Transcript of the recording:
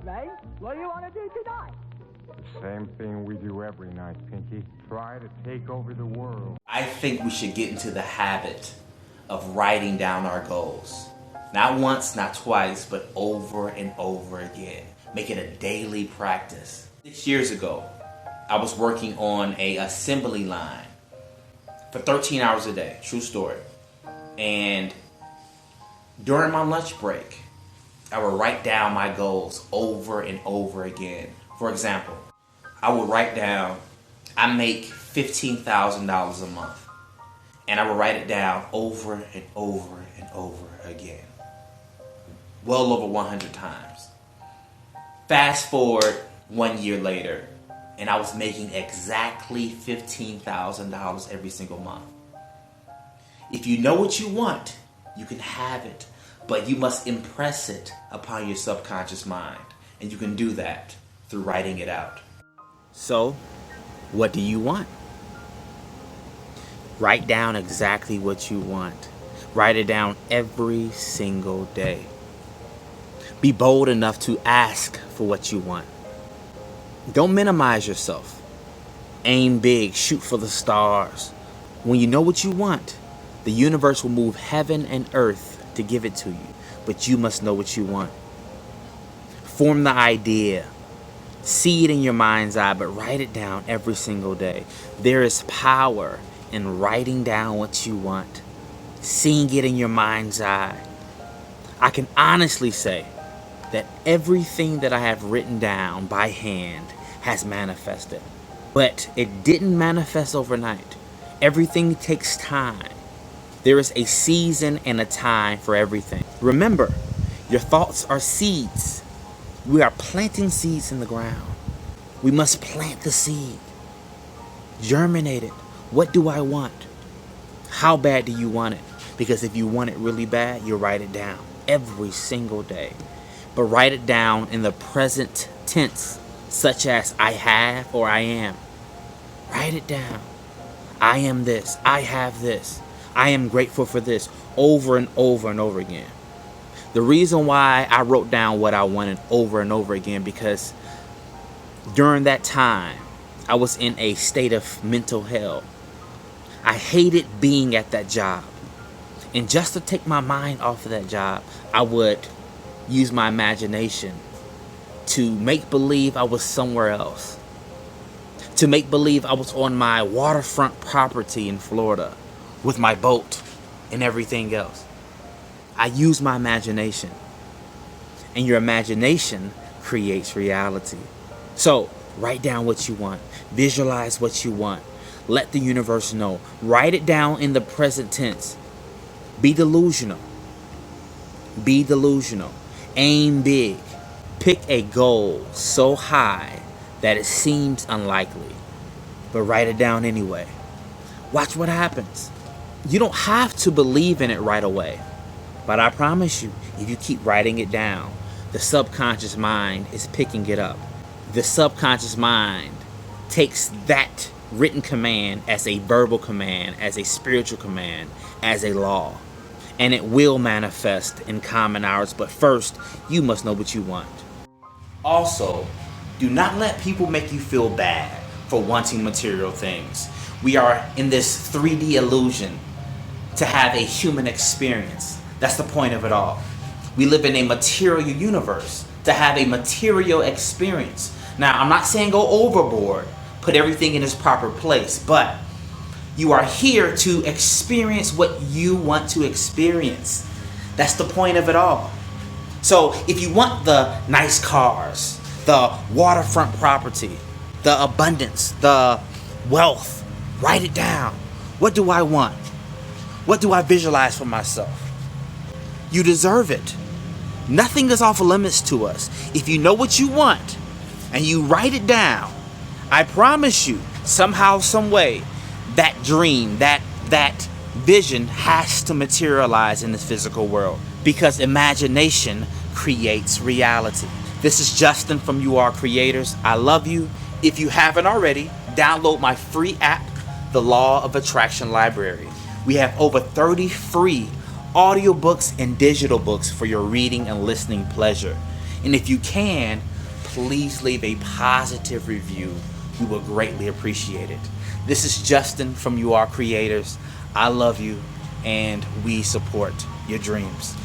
Ray. What do you want to do tonight? Same thing we do every night, Pinky. Try to take over the world. I think we should get into the habit of writing down our goals. Not once, not twice, but over and over again. Make it a daily practice. 6 years ago, I was working on an assembly line for 13 hours a day. True story. And during my lunch break, I would write down my goals over and over again. For example, I would write down, I make $15,000 a month. And I would write it down over and over and over again. Well over 100 times. Fast forward 1 year later, and I was making exactly $15,000 every single month. If you know what you want, you can have it. But you must impress it upon your subconscious mind. And you can do that through writing it out. So, what do you want? Write down exactly what you want. Write it down every single day. Be bold enough to ask for what you want. Don't minimize yourself. Aim big, shoot for the stars. When you know what you want, the universe will move heaven and earth to give it to you. But you must know what you want. Form the idea. See it in your mind's eye, but write it down every single day. There is power in writing down what you want. Seeing it in your mind's eye. I can honestly say that everything that I have written down by hand has manifested. But it didn't manifest overnight. Everything takes time. There is a season and a time for everything. Remember, your thoughts are seeds. We are planting seeds in the ground. We must plant the seed. Germinate it. What do I want? How bad do you want it? Because if you want it really bad, you'll write it down every single day. But write it down in the present tense, such as I have or I am. Write it down. I am this. I have this. I am grateful for this, over and over and over again. The reason why I wrote down what I wanted over and over again, because during that time, I was in a state of mental hell. I hated being at that job. And just to take my mind off of that job, I would use my imagination to make believe I was somewhere else. To make believe I was on my waterfront property in Florida with my boat and everything else. I use my imagination. And your imagination creates reality. So, write down what you want. Visualize what you want. Let the universe know. Write it down in the present tense. Be delusional. Be delusional. Aim big. Pick a goal so high that it seems unlikely. But write it down anyway. Watch what happens. You don't have to believe in it right away. But I promise you, if you keep writing it down, the subconscious mind is picking it up. The subconscious mind takes that written command as a verbal command, as a spiritual command, as a law. And it will manifest in common hours. But first, you must know what you want. Also, do not let people make you feel bad for wanting material things. We are in this 3D illusion to have a human experience. That's the point of it all. We live in a material universe to have a material experience. Now, I'm not saying go overboard, put everything in its proper place, but you are here to experience what you want to experience. That's the point of it all. So if you want the nice cars, the waterfront property, the abundance, the wealth, write it down. What do I want? What do I visualize for myself? You deserve it. Nothing is off limits to us. If you know what you want and you write it down, I promise you, somehow, some way, that dream, that vision has to materialize in this physical world, because imagination creates reality. This is Justin from YouAreCreators. I love you. If you haven't already, download my free app, The Law of Attraction Library. We have over 30 free audiobooks and digital books for your reading and listening pleasure. And if you can, please leave a positive review. We will greatly appreciate it. This is Justin from YouAreCreators. I love you, and we support your dreams.